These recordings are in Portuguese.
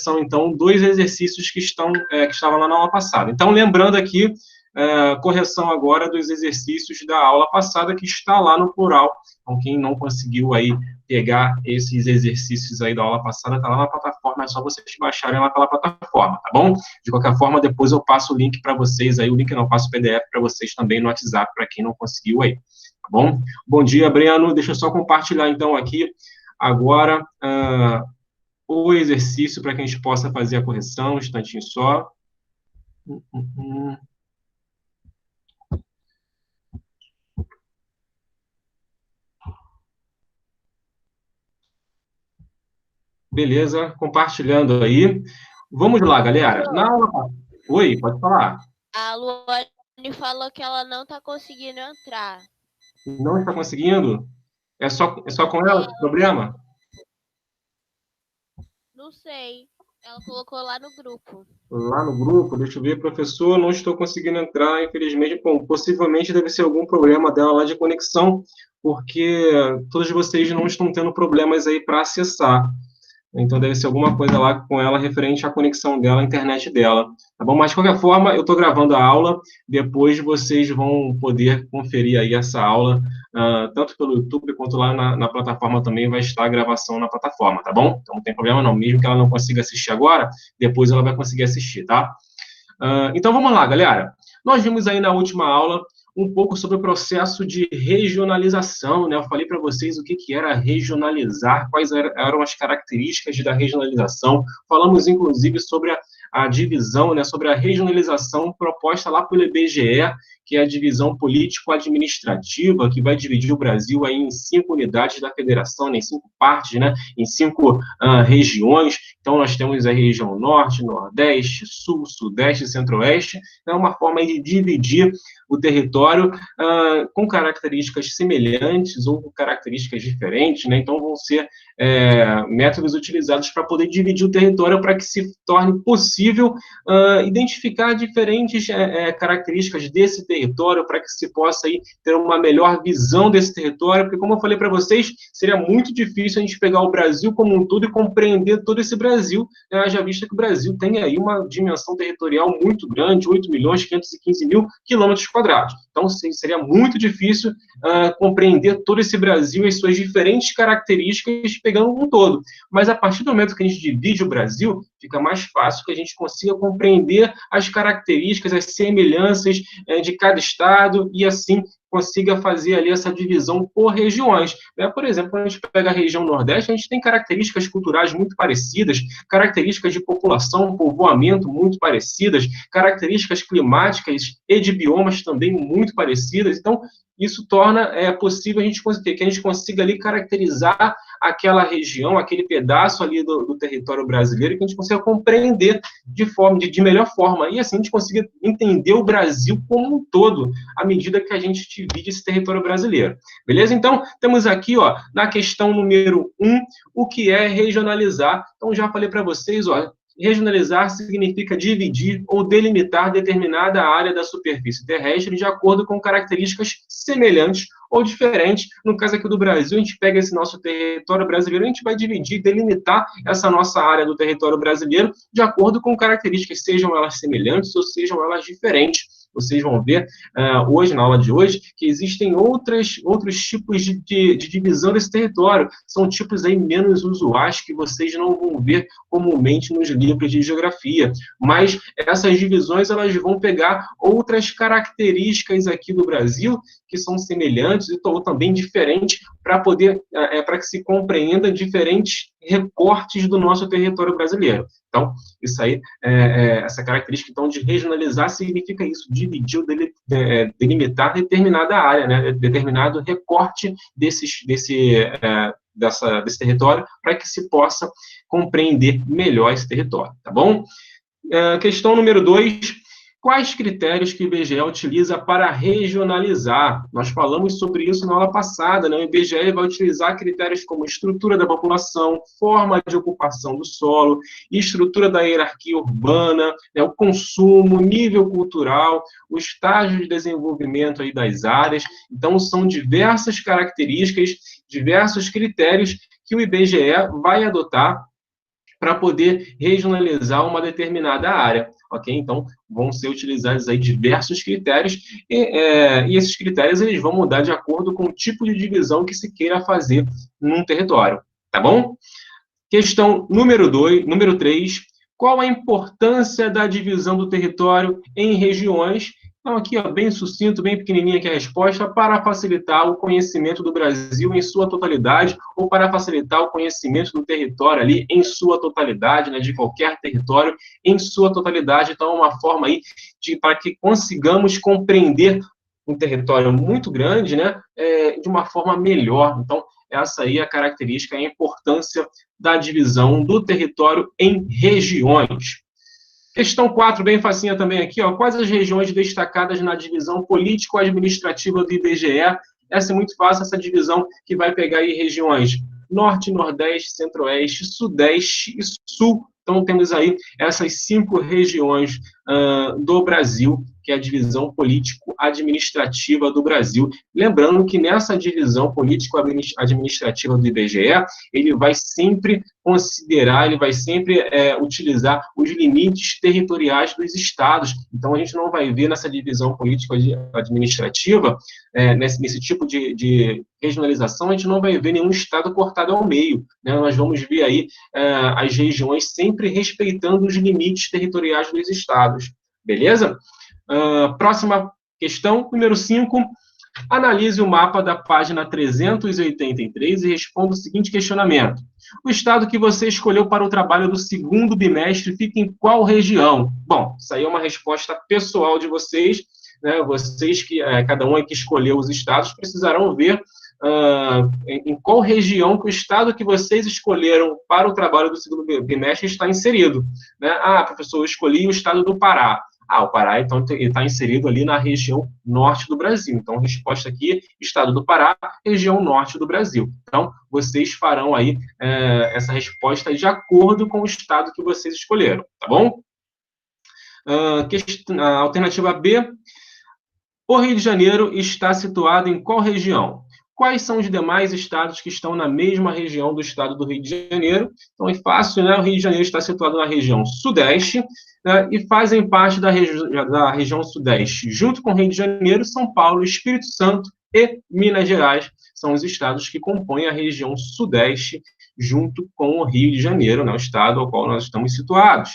correção, então, dos exercícios que estavam lá na aula passada. Então, lembrando aqui, correção agora dos exercícios da aula passada, que está lá no plural. Então, quem não conseguiu aí pegar esses exercícios aí da aula passada, está lá na plataforma, é só vocês baixarem lá pela plataforma, tá bom? De qualquer forma, depois eu passo o link para vocês aí, o link não, eu passo o PDF para vocês também no WhatsApp, para quem não conseguiu aí, tá bom? Bom dia, Breno, deixa eu só compartilhar, então, aqui, agora, o exercício para que a gente possa fazer a correção, um instantinho só. Beleza, compartilhando aí. Vamos lá, galera. Na aula... Oi, pode falar. A Luane falou que ela não está conseguindo entrar. Não está conseguindo? É só com ela o problema? Não sei. Ela colocou lá no grupo. Lá no grupo, deixa eu ver, professor, não estou conseguindo entrar, infelizmente. Bom, possivelmente deve ser algum problema dela lá de conexão, porque todos vocês não estão tendo problemas aí para acessar. Então, deve ser alguma coisa lá com ela referente à conexão dela, à internet dela, tá bom? Mas, de qualquer forma, eu estou gravando a aula, depois vocês vão poder conferir aí essa aula, tanto pelo YouTube quanto lá na plataforma também vai estar a gravação na plataforma, tá bom? Então, não tem problema não, mesmo que ela não consiga assistir agora, depois ela vai conseguir assistir, tá? Então, vamos lá, galera. Nós vimos aí na última aula um pouco sobre o processo de regionalização, né? Eu falei para vocês o que era regionalizar, quais eram as características da regionalização. Falamos, inclusive, sobre a divisão, né? Sobre a regionalização proposta lá pelo IBGE, que é a divisão político-administrativa, que vai dividir o Brasil aí em 5 unidades da federação, né? Em 5 partes, né? Em 5 regiões. Então, nós temos a região Norte, Nordeste, Sul, Sudeste e Centro-Oeste. É uma forma de dividir o território com características semelhantes ou com características diferentes, né? Então, vão ser métodos utilizados para poder dividir o território para que se torne possível identificar diferentes características desse território, para que se possa aí ter uma melhor visão desse território, porque, como eu falei para vocês, seria muito difícil a gente pegar o Brasil como um todo e compreender todo esse Brasil, né? Já visto que o Brasil tem aí uma dimensão territorial muito grande, 8.515.000 quilômetros quadrados. Então, seria muito difícil compreender todo esse Brasil e as suas diferentes características pegando um todo. Mas, a partir do momento que a gente divide o Brasil, fica mais fácil que a gente consiga compreender as características, as semelhanças de cada estado e, assim, consiga fazer ali essa divisão por regiões, né? Por exemplo, quando a gente pega a região Nordeste, a gente tem características culturais muito parecidas, características de população, povoamento muito parecidas, características climáticas e de biomas também muito parecidas. Então, isso torna possível que a gente consiga ali caracterizar aquela região, aquele pedaço ali do território brasileiro, que a gente consiga compreender de melhor forma, e assim a gente consiga entender o Brasil como um todo, à medida que a gente divide esse território brasileiro. Beleza? Então, temos aqui, ó, na questão número 1, o que é regionalizar. Então, já falei para vocês, ó, regionalizar significa dividir ou delimitar determinada área da superfície terrestre de acordo com características semelhantes ou diferentes. No caso aqui do Brasil, a gente pega esse nosso território brasileiro, a gente vai dividir, delimitar essa nossa área do território brasileiro de acordo com características, sejam elas semelhantes ou sejam elas diferentes. Vocês vão ver hoje, na aula de hoje, que existem outros tipos de divisão desse território. São tipos aí menos usuais que vocês não vão ver comumente nos livros de geografia. Mas essas divisões elas vão pegar outras características aqui do Brasil que são semelhantes ou também diferentes para que se compreenda diferentes recortes do nosso território brasileiro. Então, isso aí, essa característica então, de regionalizar significa isso, dividir ou delimitar determinada área, né, determinado recorte desse território, para que se possa compreender melhor esse território, tá bom? Questão número 2. Quais critérios que o IBGE utiliza para regionalizar? Nós falamos sobre isso na aula passada, né? O IBGE vai utilizar critérios como estrutura da população, forma de ocupação do solo, estrutura da hierarquia urbana, né? O consumo, nível cultural, o estágio de desenvolvimento aí das áreas. Então, são diversas características, diversos critérios que o IBGE vai adotar para poder regionalizar uma determinada área, ok? Então, vão ser utilizados aí diversos critérios e esses critérios eles vão mudar de acordo com o tipo de divisão que se queira fazer num território, tá bom? Questão número 3, qual a importância da divisão do território em regiões? Então, aqui, ó, bem sucinto, bem pequenininha aqui a resposta, para facilitar o conhecimento do Brasil em sua totalidade, ou para facilitar o conhecimento do território ali em sua totalidade, né, de qualquer território em sua totalidade. Então, é uma forma aí para que consigamos compreender um território muito grande, né, de uma forma melhor. Então, essa aí é a característica, a importância da divisão do território em regiões. Questão 4, bem facinha também aqui, ó. Quais as regiões destacadas na divisão político-administrativa do IBGE? Essa é muito fácil, essa divisão que vai pegar aí regiões Norte, Nordeste, Centro-Oeste, Sudeste e Sul. Então, temos aí essas 5 regiões do Brasil, que é a divisão político-administrativa do Brasil. Lembrando que nessa divisão político-administrativa do IBGE, ele vai sempre considerar, ele vai sempre utilizar os limites territoriais dos estados. Então, a gente não vai ver nessa divisão político-administrativa, nesse tipo de regionalização, a gente não vai ver nenhum estado cortado ao meio, né? Nós vamos ver aí as regiões sempre respeitando os limites territoriais dos estados. Beleza? Próxima questão, número 5. Analise o mapa da página 383 e responda o seguinte questionamento. O estado que você escolheu para o trabalho do segundo bimestre fica em qual região? Bom, isso aí é uma resposta pessoal de vocês, né? Vocês, cada um que escolheu os estados, precisarão ver em qual região que o estado que vocês escolheram para o trabalho do segundo bimestre está inserido, né? Ah, professor, eu escolhi o estado do Pará. O Pará, então, está inserido ali na região norte do Brasil. Então, a resposta aqui, estado do Pará, região norte do Brasil. Então, vocês farão aí essa resposta de acordo com o estado que vocês escolheram, tá bom? A alternativa B, o Rio de Janeiro está situado em qual região? Quais são os demais estados que estão na mesma região do estado do Rio de Janeiro? Então, é fácil, né? O Rio de Janeiro está situado na região sudeste, né? E fazem parte da região sudeste, junto com o Rio de Janeiro, São Paulo, Espírito Santo e Minas Gerais. São os estados que compõem a região sudeste, junto com o Rio de Janeiro, né? O estado ao qual nós estamos situados.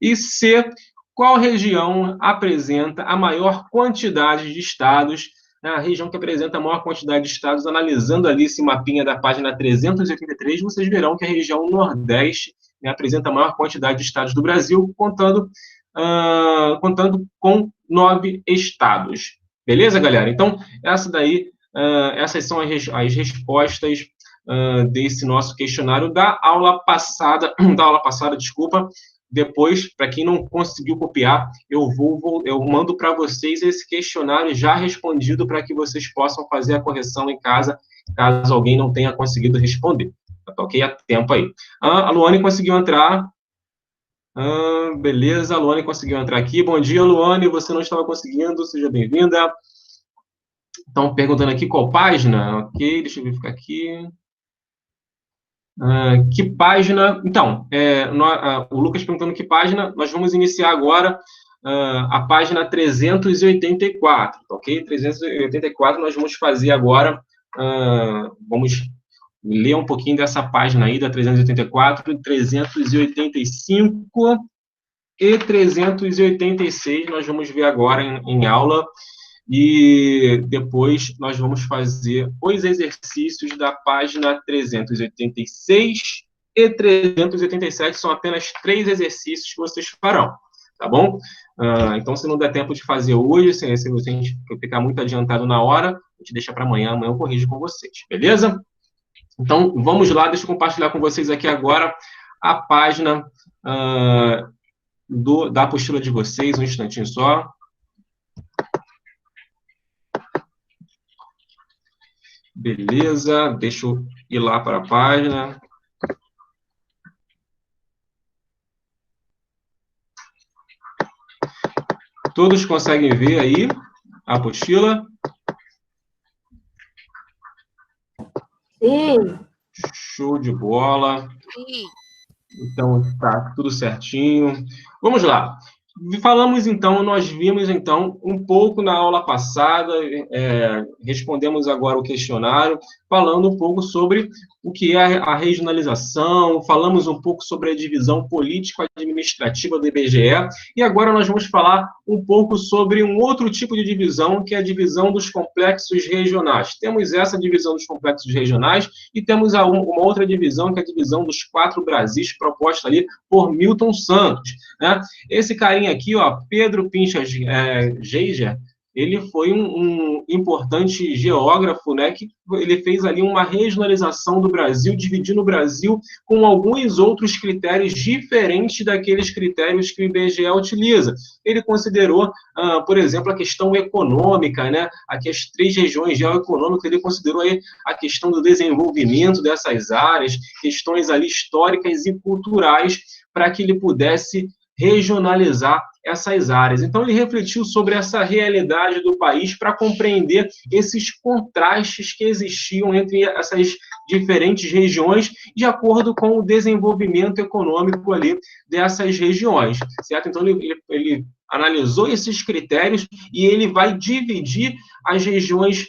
E C, qual região apresenta a maior quantidade de estados? A região que apresenta a maior quantidade de estados, analisando ali esse mapinha da página 383, vocês verão que a região Nordeste, né, apresenta a maior quantidade de estados do Brasil, contando com 9 estados. Beleza, galera? Então, essas são as respostas desse nosso questionário da aula passada, desculpa. Depois, para quem não conseguiu copiar, eu mando para vocês esse questionário já respondido para que vocês possam fazer a correção em casa, caso alguém não tenha conseguido responder. Tá ok? A tempo aí. A Luane conseguiu entrar. Beleza, a Luane conseguiu entrar aqui. Bom dia, Luane. Você não estava conseguindo, seja bem-vinda. Estão perguntando aqui qual página. Ok, deixa eu verificar aqui. Que página? Então, o Lucas perguntando que página, nós vamos iniciar agora a página 384, ok? 384 nós vamos fazer agora, vamos ler um pouquinho dessa página aí, da 384, 385 e 386, nós vamos ver agora em aula. E depois nós vamos fazer os exercícios da página 386 e 387, são apenas 3 exercícios que vocês farão, tá bom? Então, se não der tempo de fazer hoje, se a gente ficar muito adiantado na hora, a gente deixa para amanhã eu corrijo com vocês, beleza? Então, vamos lá, deixa eu compartilhar com vocês aqui agora a página da apostila de vocês, um instantinho só. Beleza, deixa eu ir lá para a página. Todos conseguem ver aí a apostila? Sim. Show de bola. Sim. Então, tá tudo certinho. Vamos lá. Falamos então, nós vimos então um pouco na aula passada, respondemos agora o questionário, falando um pouco sobre o que é a regionalização, falamos um pouco sobre a divisão político-administrativa do IBGE, e agora nós vamos falar um pouco sobre um outro tipo de divisão, que é a divisão dos complexos regionais. Temos essa divisão dos complexos regionais e temos uma outra divisão, que é a divisão dos 4 Brasis, proposta ali por Milton Santos, né? Esse carinha aqui, ó, Pedro Pinchas Geiger, ele foi um importante geógrafo, né, que ele fez ali uma regionalização do Brasil, dividindo o Brasil com alguns outros critérios diferentes daqueles critérios que o IBGE utiliza. Ele considerou, por exemplo, a questão econômica, né, aqui as 3 regiões geoeconômicas, ele considerou aí a questão do desenvolvimento dessas áreas, questões ali históricas e culturais, para que ele pudesse regionalizar essas áreas. Então, ele refletiu sobre essa realidade do país para compreender esses contrastes que existiam entre essas diferentes regiões, de acordo com o desenvolvimento econômico ali dessas regiões, certo? Então, ele analisou esses critérios e ele vai dividir as regiões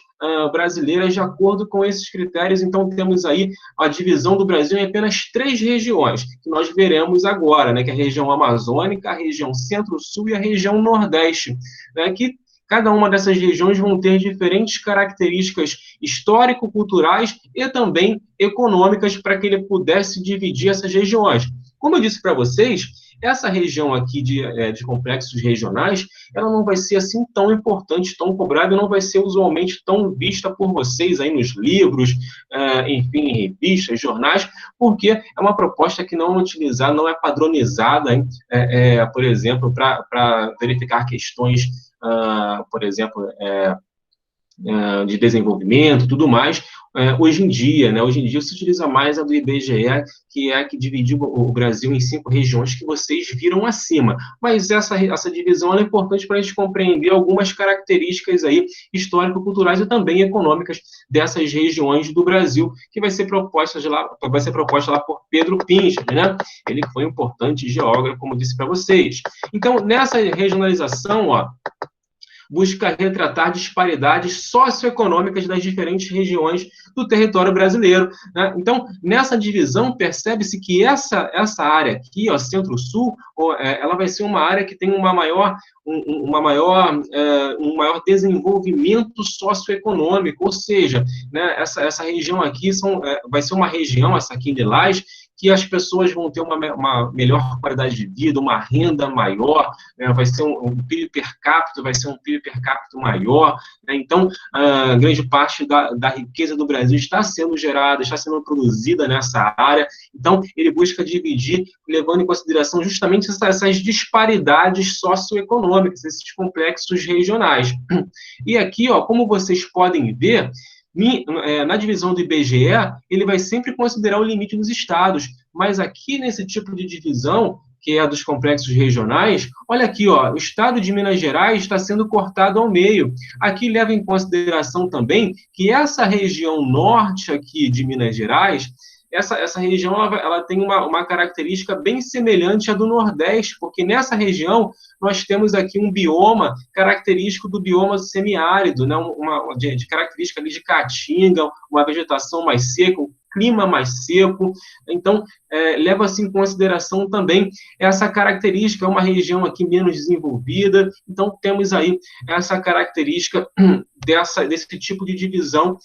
brasileiras de acordo com esses critérios. Então, temos aí a divisão do Brasil em apenas 3 regiões, que nós veremos agora, né, que é a região amazônica, a região centro-sul e a região nordeste, né, que cada uma dessas regiões vão ter diferentes características histórico-culturais e também econômicas para que ele pudesse dividir essas regiões. Como eu disse para vocês, essa região aqui de complexos regionais, ela não vai ser assim tão importante, tão cobrada, não vai ser usualmente tão vista por vocês aí nos livros, enfim, em revistas, jornais, porque é uma proposta que não é utilizada, não é padronizada, por exemplo, para verificar questões, por exemplo, de desenvolvimento, tudo mais, hoje em dia, né? Hoje em dia se utiliza mais a do IBGE, que é a que dividiu o Brasil em 5 regiões que vocês viram acima. Mas essa divisão é importante para a gente compreender algumas características aí histórico-culturais e também econômicas dessas regiões do Brasil, que vai ser proposta lá por Pedro Pinchas, né? Ele foi um importante geógrafo, como disse para vocês. Então, nessa regionalização, ó, busca retratar disparidades socioeconômicas das diferentes regiões do território brasileiro, né? Então, nessa divisão, percebe-se que essa área aqui, ó, Centro-Sul, ela vai ser uma área que tem um maior desenvolvimento socioeconômico, ou seja, né, essa região aqui vai ser uma região, essa aqui em Lilás, que as pessoas vão ter uma melhor qualidade de vida, uma renda maior, né, vai ser um PIB per capita, vai ser um PIB per capita maior, né? Então, grande parte da riqueza do Brasil está sendo gerada, está sendo produzida nessa área. Então, ele busca dividir, levando em consideração justamente essas disparidades socioeconômicas, esses complexos regionais. E aqui, ó, como vocês podem ver, na divisão do IBGE, ele vai sempre considerar o limite dos estados, mas aqui nesse tipo de divisão, que é a dos complexos regionais, olha aqui, ó, o estado de Minas Gerais está sendo cortado ao meio. Aqui leva em consideração também que essa região norte aqui de Minas Gerais, essa região ela tem uma característica bem semelhante à do Nordeste, porque nessa região nós temos aqui um bioma característico do bioma semiárido, né? de característica ali de caatinga, uma vegetação mais seca, um clima mais seco. Então, leva-se em consideração também essa característica, é uma região aqui menos desenvolvida, então temos aí essa característica desse tipo de divisão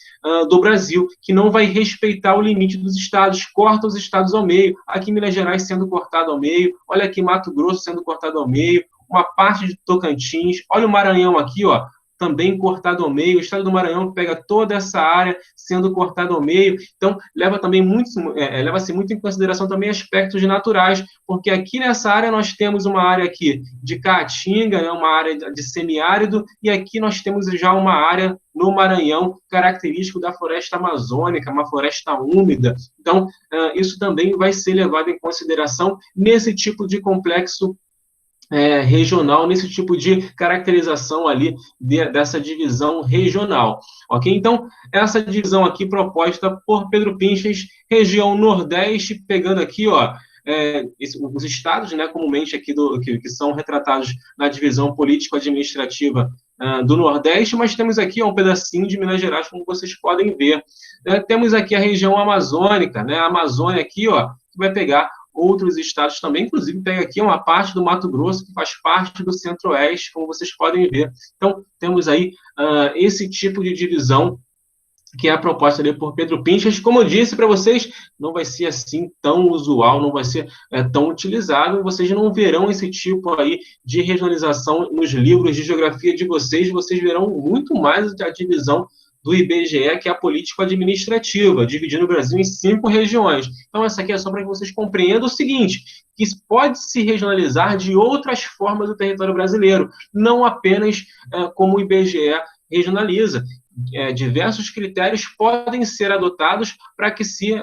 do Brasil, que não vai respeitar o limite dos estados, corta os estados ao meio, aqui Minas Gerais sendo cortado ao meio, olha aqui Mato Grosso sendo cortado ao meio, uma parte de Tocantins, olha o Maranhão aqui, ó, também cortado ao meio, o estado do Maranhão pega toda essa área sendo cortada ao meio, então leva-se muito em consideração também aspectos naturais, porque aqui nessa área nós temos uma área aqui de caatinga, né, uma área de semiárido, e aqui nós temos já uma área no Maranhão, característico da floresta amazônica, uma floresta úmida, então isso também vai ser levado em consideração nesse tipo de complexo regional, nesse tipo de caracterização ali dessa divisão regional, ok? Então, essa divisão aqui proposta por Pedro Pinchas, região Nordeste, pegando aqui, ó, os estados, né, comumente aqui que são retratados na divisão político-administrativa do Nordeste, mas temos aqui um pedacinho de Minas Gerais, como vocês podem ver. Temos aqui a região amazônica, né, a Amazônia aqui, ó, que vai pegar outros estados também, inclusive pega aqui uma parte do Mato Grosso, que faz parte do Centro-Oeste, como vocês podem ver. Então, temos aí esse tipo de divisão que é a proposta ali por Pedro Pinchas. Como eu disse para vocês, não vai ser assim tão usual, não vai ser tão utilizado, vocês não verão esse tipo aí de regionalização nos livros de geografia de vocês verão muito mais a divisão do IBGE, que é a político-administrativa, dividindo o Brasil em 5 regiões. Então, essa aqui é só para que vocês compreendam o seguinte, que pode se regionalizar de outras formas do território brasileiro, não apenas como o IBGE regionaliza. Diversos critérios podem ser adotados para que se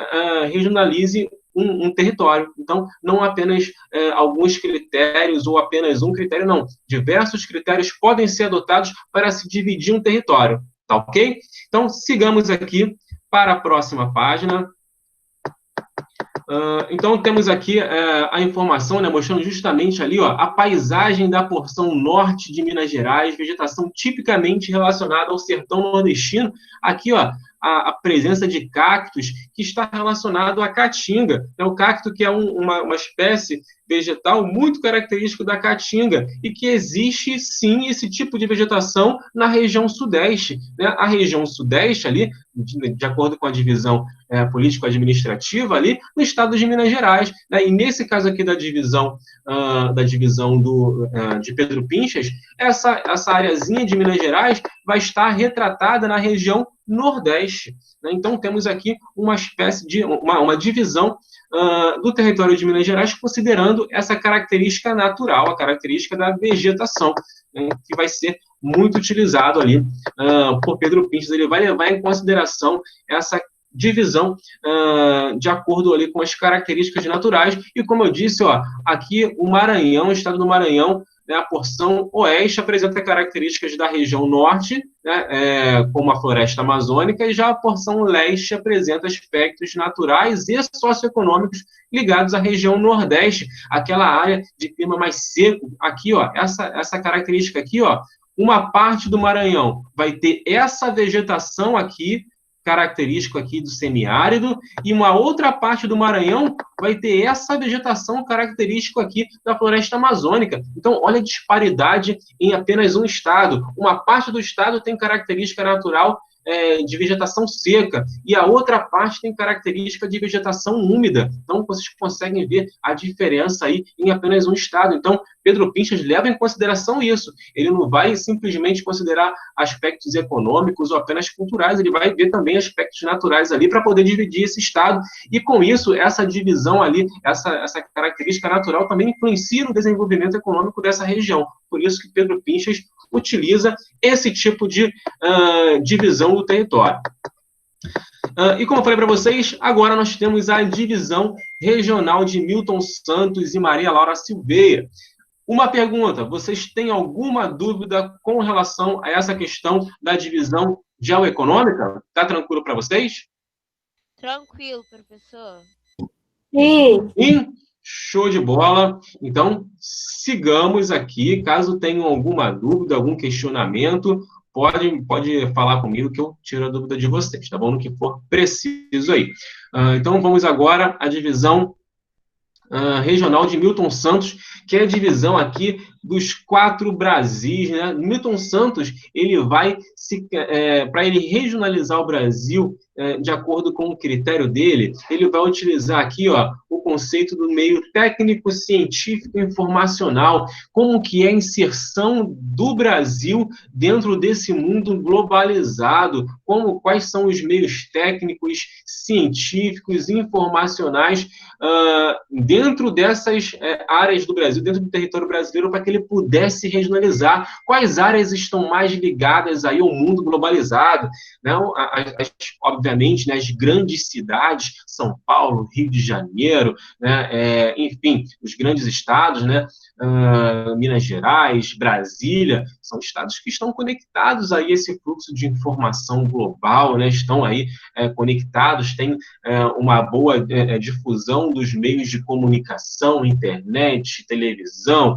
regionalize um território. Então, não apenas alguns critérios ou apenas um critério, não. Diversos critérios podem ser adotados para se dividir um território. Tá ok? Então, sigamos aqui para a próxima página. Então, temos aqui a informação, né, mostrando justamente ali, ó, a paisagem da porção norte de Minas Gerais, vegetação tipicamente relacionada ao sertão nordestino. Aqui, ó, a presença de cactos que está relacionado à caatinga. O cacto que é uma espécie vegetal muito característico da caatinga e que existe, sim, esse tipo de vegetação na região sudeste. Né? A região sudeste ali, de acordo com a divisão político-administrativa ali, no estado de Minas Gerais. Né? E nesse caso aqui da divisão de Pedro Pinchas, essa areazinha de Minas Gerais vai estar retratada na região Nordeste. Né? Então, temos aqui uma espécie de uma divisão do território de Minas Gerais, considerando essa característica natural, a característica da vegetação, né? Que vai ser muito utilizado ali por Pedro Pinchas. Ele vai levar em consideração essa divisão de acordo ali com as características naturais. E, como eu disse, ó, aqui o Maranhão, o estado do Maranhão, né, a porção oeste apresenta características da região norte, né, como a floresta amazônica, e já a porção leste apresenta aspectos naturais e socioeconômicos ligados à região nordeste, aquela área de clima mais seco. Aqui, ó, essa característica aqui, ó, uma parte do Maranhão vai ter essa vegetação aqui, característico aqui do semiárido, e uma outra parte do Maranhão vai ter essa vegetação característica aqui da floresta amazônica. Então, olha a disparidade em apenas um estado. Uma parte do estado tem característica natural de vegetação seca, e a outra parte tem característica de vegetação úmida. Então, vocês conseguem ver a diferença aí em apenas um estado. Então, Pedro Pinchas leva em consideração isso. Ele não vai simplesmente considerar aspectos econômicos ou apenas culturais, ele vai ver também aspectos naturais ali para poder dividir esse estado. E, com isso, essa divisão ali, essa característica natural também influencia no desenvolvimento econômico dessa região. Por isso que Pedro Pinchas utiliza esse tipo de divisão do território. E como eu falei para vocês, agora nós temos a divisão regional de Milton Santos e Maria Laura Silveira. Uma pergunta, vocês têm alguma dúvida com relação a essa questão da divisão geoeconômica? Está tranquilo para vocês? Tranquilo, professor. Sim. Show de bola. Então, sigamos aqui. Caso tenham alguma dúvida, algum questionamento, pode falar comigo que eu tiro a dúvida de vocês, tá bom? No que for preciso aí. Então, vamos agora à divisão regional de Milton Santos, que é a divisão aqui dos 4 Brasis, né? Milton Santos, ele vai, para ele regionalizar o Brasil, de acordo com o critério dele, ele vai utilizar aqui, ó, o conceito do meio técnico, científico, informacional, como que é a inserção do Brasil dentro desse mundo globalizado, quais são os meios técnicos, científicos, informacionais dentro dessas áreas do Brasil, dentro do território brasileiro, para que ele pudesse regionalizar quais áreas estão mais ligadas aí ao mundo globalizado, né? Obviamente, né, as grandes cidades, São Paulo, Rio de Janeiro, né, enfim, os grandes estados, né, Minas Gerais, Brasília, São estados que estão conectados aí a esse fluxo de informação global, né? Estão aí conectados, têm uma boa difusão dos meios de comunicação, internet, televisão,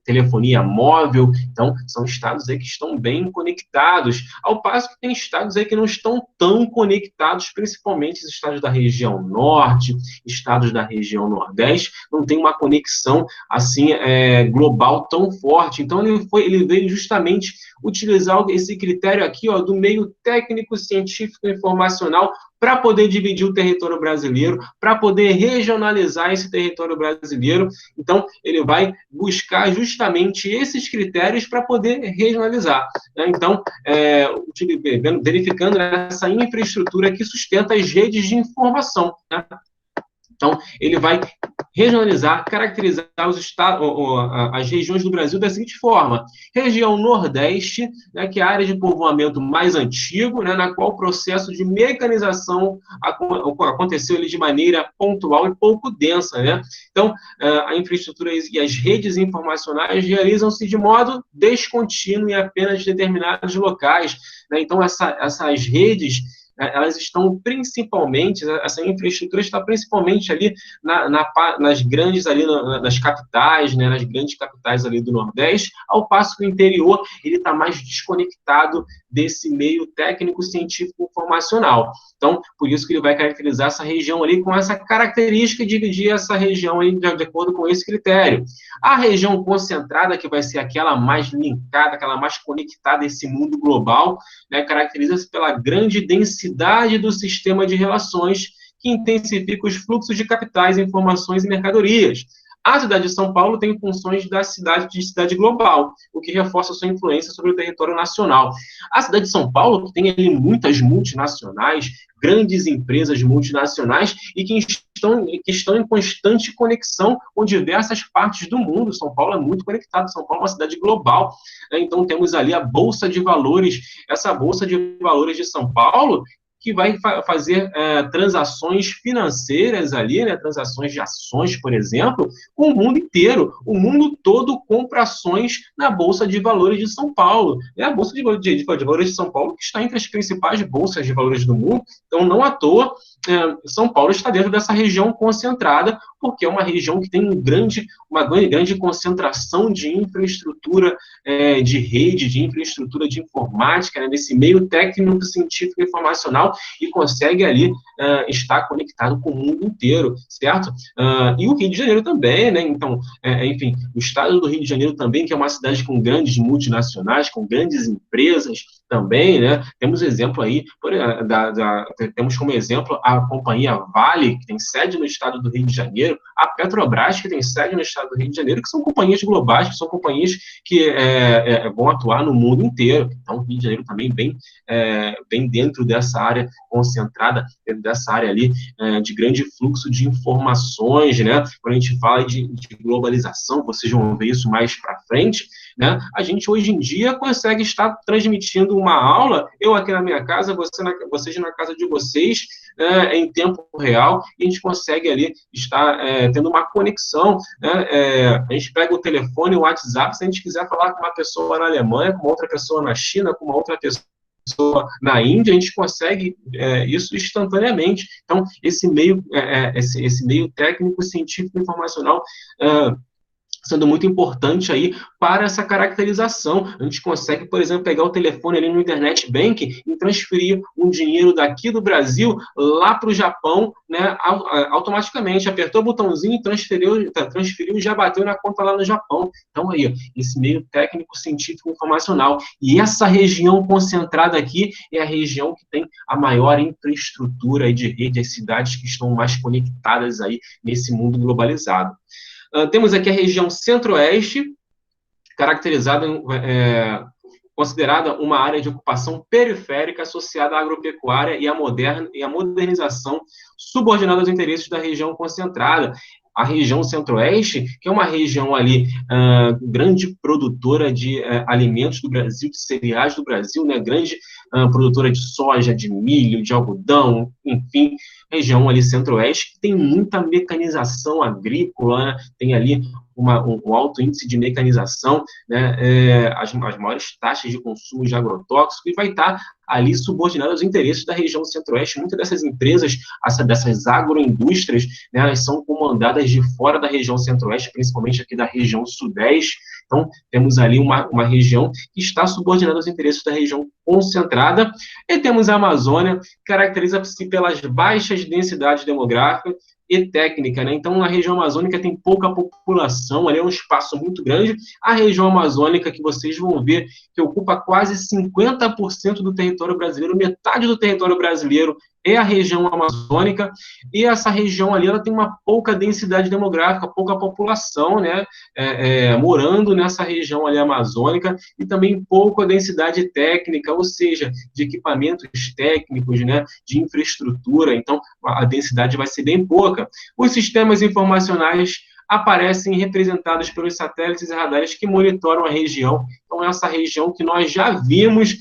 telefonia móvel. Então, são estados aí que estão bem conectados, ao passo que tem estados aí que não estão tão conectados, principalmente os estados da região norte, estados da região nordeste, não tem uma conexão assim global tão forte. Então, ele veio justamente utilizar esse critério aqui, ó, do meio técnico, científico e informacional para poder dividir o território brasileiro, para poder regionalizar esse território brasileiro. Então, ele vai buscar justamente esses critérios para poder regionalizar, né? Então, verificando essa infraestrutura que sustenta as redes de informação, né? Então, ele vai regionalizar, caracterizar as regiões do Brasil da seguinte forma: região Nordeste, né, que é a área de povoamento mais antigo, né, na qual o processo de mecanização aconteceu ali de maneira pontual e pouco densa, né? Então, a infraestrutura e as redes informacionais realizam-se de modo descontínuo em apenas determinados locais, né? Então, essas redes, elas estão principalmente, essa infraestrutura está principalmente ali nas grandes, ali nas capitais, né, nas grandes capitais ali do Nordeste, ao passo que o interior ele está mais desconectado desse meio técnico, científico, informacional. Então, por isso que ele vai caracterizar essa região ali com essa característica e dividir essa região aí de acordo com esse critério. A região concentrada, que vai ser aquela mais linkada, aquela mais conectada a esse mundo global, né, caracteriza-se pela grande densidade do sistema de relações que intensifica os fluxos de capitais, informações e mercadorias. A cidade de São Paulo tem funções de cidade global, o que reforça sua influência sobre o território nacional. A cidade de São Paulo, que tem ali muitas multinacionais, grandes empresas multinacionais e que estão em constante conexão com diversas partes do mundo. São Paulo é muito conectado, São Paulo é uma cidade global, né? Então temos ali a Bolsa de Valores, essa Bolsa de Valores de São Paulo, que vai fazer transações financeiras ali, né, transações de ações, por exemplo, com o mundo inteiro. O mundo todo compra ações na Bolsa de Valores de São Paulo. É a Bolsa de Valores de São Paulo que está entre as principais bolsas de valores do mundo. Então, não à toa, São Paulo está dentro dessa região concentrada, porque é uma região que tem uma grande concentração de infraestrutura de rede, de infraestrutura de informática, né, nesse meio técnico, científico e informacional, e consegue ali estar conectado com o mundo inteiro, certo? E o Rio de Janeiro também, né? Então, enfim, o estado do Rio de Janeiro também, que é uma cidade com grandes multinacionais, com grandes empresas também, né? Temos exemplo aí, temos como exemplo a companhia Vale, que tem sede no estado do Rio de Janeiro, a Petrobras, que tem sede no estado do Rio de Janeiro, que são companhias globais, que são companhias que vão atuar no mundo inteiro. Então, o Rio de Janeiro também bem dentro dessa área concentrada, dentro dessa área ali de grande fluxo de informações, né? Quando a gente fala de globalização, vocês vão ver isso mais para frente, né? A gente, hoje em dia, consegue estar transmitindo uma aula, eu aqui na minha casa, vocês na casa de vocês, em tempo real, e a gente consegue ali estar tendo uma conexão, né? A gente pega o telefone, o WhatsApp, se a gente quiser falar com uma pessoa na Alemanha, com uma outra pessoa na China, com uma outra pessoa na Índia, a gente consegue isso instantaneamente. Então, esse meio técnico, científico, informacional, sendo muito importante aí para essa caracterização. A gente consegue, por exemplo, pegar o telefone ali no Internet Banking e transferir um dinheiro daqui do Brasil lá para o Japão, né, automaticamente. Apertou o botãozinho, transferiu e já bateu na conta lá no Japão. Então, aí, esse meio técnico, científico, informacional. E essa região concentrada aqui é a região que tem a maior infraestrutura de rede, as cidades que estão mais conectadas aí nesse mundo globalizado. Temos aqui a região centro-oeste, caracterizada, considerada uma área de ocupação periférica associada à agropecuária e à modernização, subordinada aos interesses da região concentrada. a região Centro-Oeste, que é uma região ali grande produtora de alimentos do Brasil, de cereais do Brasil, né? Grande produtora de soja, de milho, de algodão, enfim, região ali Centro-Oeste, que tem muita mecanização agrícola, né? Tem ali um alto índice de mecanização, né? As maiores taxas de consumo de agrotóxicos, e vai estar ali subordinado aos interesses da região Centro-Oeste. Muitas dessas empresas, dessas agroindústrias, né, elas são comandadas de fora da região Centro-Oeste, principalmente aqui da região Sudeste. Então, temos ali uma região que está subordinada aos interesses da região concentrada, e temos a Amazônia, que caracteriza-se pelas baixas densidades demográficas e técnica, né? Então, a região amazônica tem pouca população, ali é um espaço muito grande. A região amazônica, que vocês vão ver, que ocupa quase 50% do território brasileiro, metade do território brasileiro é a região amazônica, e essa região ali, ela tem uma pouca densidade demográfica, pouca população, né, morando nessa região ali amazônica, e também pouca densidade técnica, ou seja, de equipamentos técnicos, né, de infraestrutura. Então, a densidade vai ser bem pouca. Os sistemas informacionais aparecem representados pelos satélites e radares que monitoram a região. Então, essa região que nós já vimos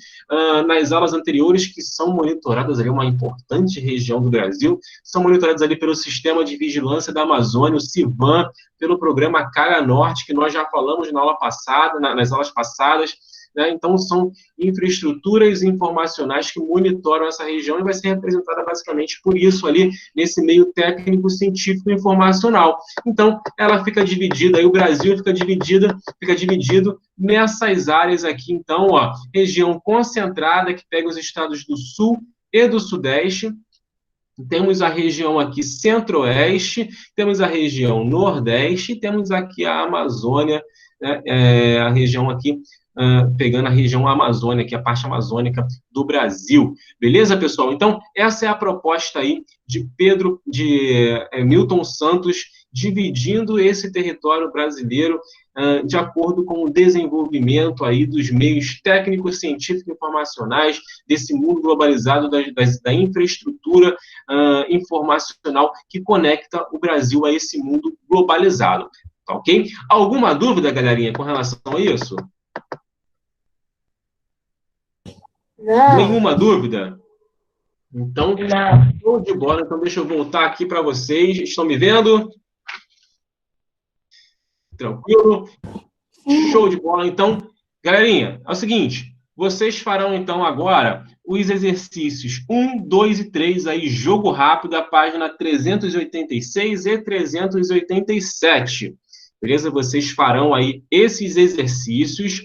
nas aulas anteriores, que são monitoradas ali, uma importante região do Brasil, são monitoradas ali pelo Sistema de Vigilância da Amazônia, o CIVAM, pelo programa Calha Norte, que nós já falamos na aula passada, nas aulas passadas, né? Então, são infraestruturas informacionais que monitoram essa região, e vai ser representada basicamente por isso ali, nesse meio técnico, científico e informacional. Então, ela fica dividida, aí o Brasil fica dividido nessas áreas aqui. Então, ó, região concentrada, que pega os estados do Sul e do Sudeste. Temos a região aqui Centro-Oeste, temos a região Nordeste, e temos aqui a Amazônia, né, a região aqui, pegando a região Amazônia, que é a parte amazônica do Brasil. Beleza, pessoal? Então, essa é a proposta aí de Milton Santos, dividindo esse território brasileiro de acordo com o desenvolvimento aí dos meios técnicos, científicos e informacionais desse mundo globalizado, da infraestrutura informacional que conecta o Brasil a esse mundo globalizado. Tá ok? Alguma dúvida, galerinha, com relação a isso? Não. Nenhuma dúvida? Então, show de bola. Então, deixa eu voltar aqui para vocês. Estão me vendo? Tranquilo? Show de bola. Então, galerinha, é o seguinte, vocês farão, então, agora os exercícios 1, 2 e 3, aí, jogo rápido, a página 386 e 387. Beleza? Vocês farão aí esses exercícios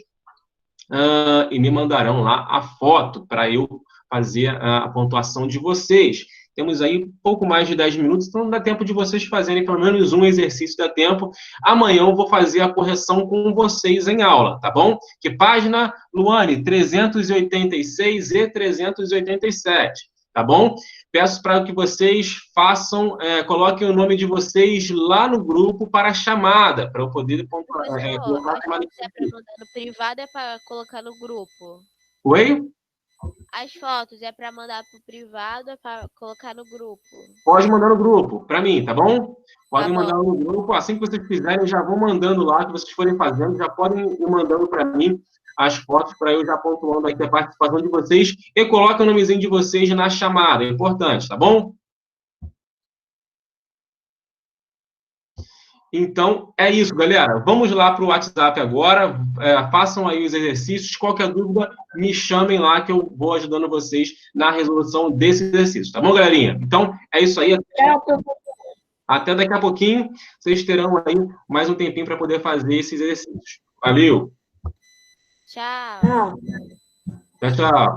e me mandarão lá a foto para eu fazer a pontuação de vocês. Temos aí pouco mais de 10 minutos, então dá tempo de vocês fazerem pelo menos um exercício, dá tempo. Amanhã eu vou fazer a correção com vocês em aula, tá bom? Que página, Luane? 386 e 387, tá bom? Peço para que vocês façam, coloquem o nome de vocês lá no grupo para a chamada, para eu poder pontuar. Se é para mandar no privado, é para colocar no grupo. Oi? As fotos é para mandar para o privado, é para colocar no grupo? Pode mandar no grupo, para mim, tá bom? Podem mandar no grupo, assim que vocês fizerem, já vão mandando lá, que vocês forem fazendo, já podem ir mandando para mim as fotos, para eu já pontuando aqui a participação de vocês, e coloca o nomezinho de vocês na chamada, é importante, tá bom? Então, é isso, galera. Vamos lá para o WhatsApp agora. Façam aí os exercícios. Qualquer dúvida, me chamem lá que eu vou ajudando vocês na resolução desse exercício. Tá bom, galerinha? Então, é isso aí. Até daqui a pouquinho. Vocês terão aí mais um tempinho para poder fazer esses exercícios. Valeu! Tchau! Tchau, tchau!